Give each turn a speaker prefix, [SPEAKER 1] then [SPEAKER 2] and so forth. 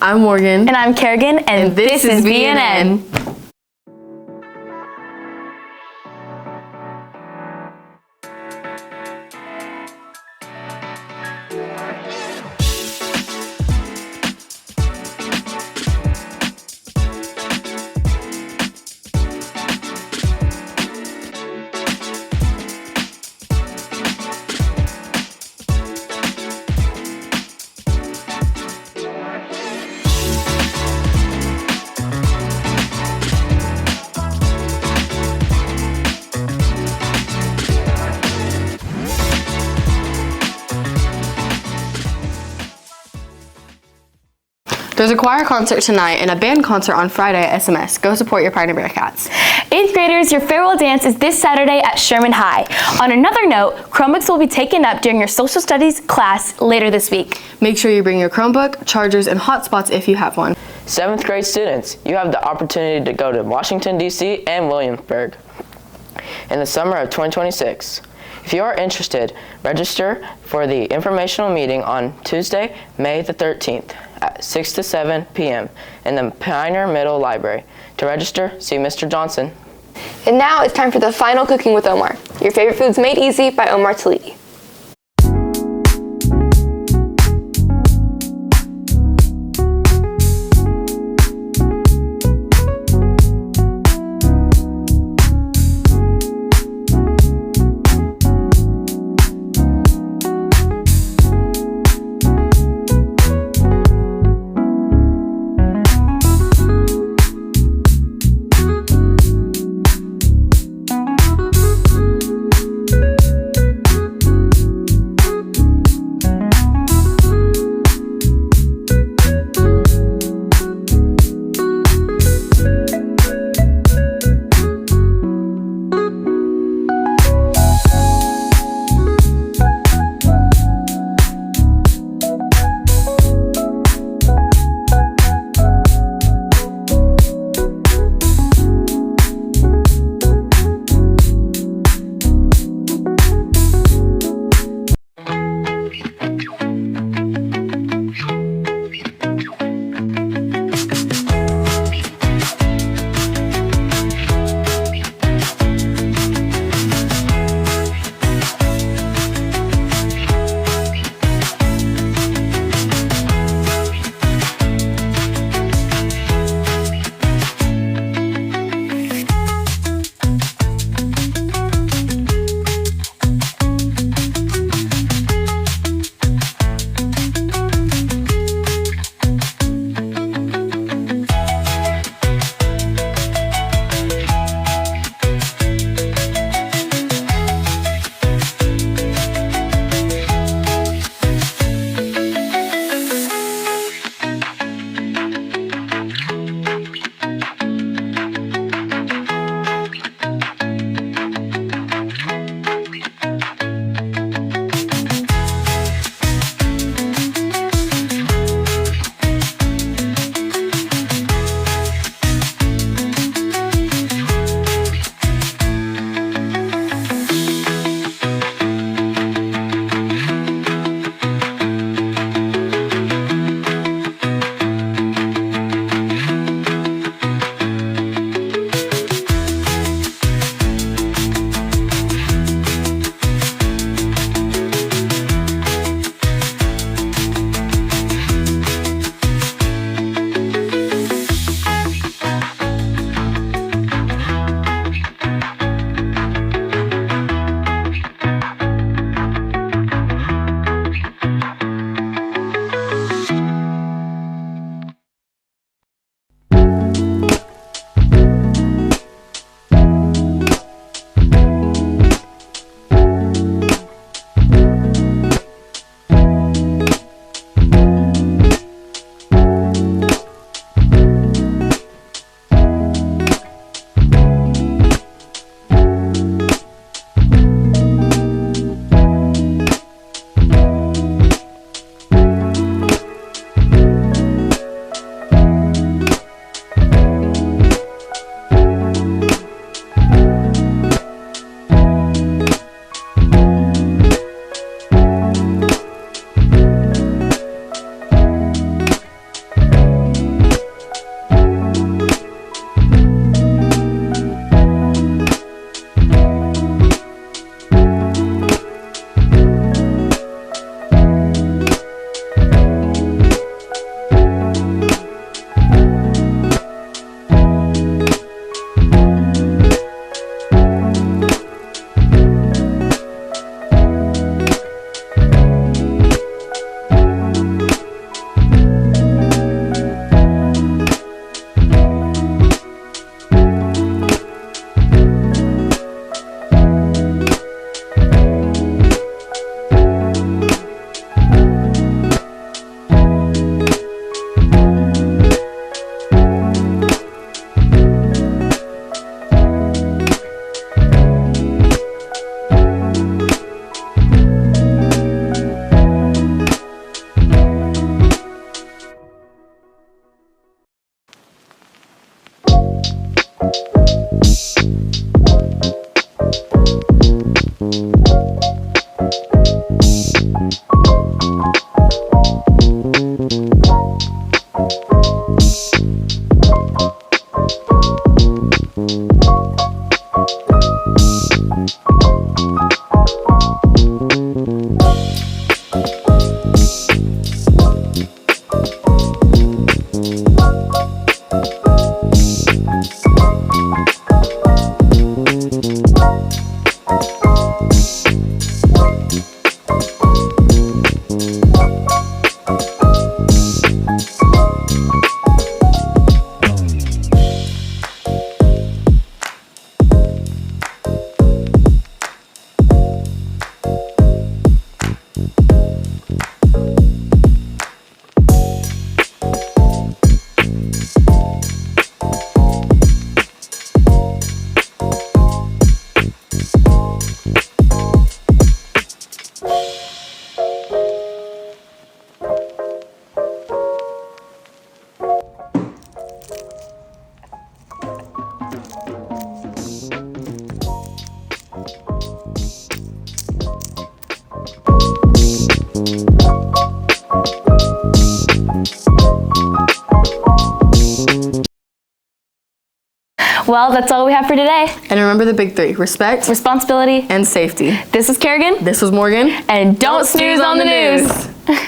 [SPEAKER 1] I'm Morgan.
[SPEAKER 2] And I'm Kerrigan, and this is BNN.
[SPEAKER 1] There's a choir concert tonight and a band concert on Friday at SMS. Go support your Pioneer Bearcats.
[SPEAKER 2] 8th graders, your farewell dance is this Saturday at Sherman High. On another note, Chromebooks will be taken up during your social studies class later this week.
[SPEAKER 1] Make sure you bring your Chromebook, chargers, and hotspots if you have one.
[SPEAKER 3] 7th grade students, you have the opportunity to go to Washington, D.C. and Williamsburg in the summer of 2026. If you are interested, register for the informational meeting on Tuesday, May the 13th at 6 to 7 p.m. in the Pioneer Middle Library. To register, see Mr. Johnson.
[SPEAKER 4] And now it's time for the final Cooking with Omar. Your favorite foods made easy by Omar Taliti.
[SPEAKER 2] Well, that's all we have for today.
[SPEAKER 1] And remember the big three: respect,
[SPEAKER 2] Responsibility,
[SPEAKER 1] and safety.
[SPEAKER 2] this is Kerrigan.
[SPEAKER 1] This was Morgan.
[SPEAKER 2] And don't snooze on the news.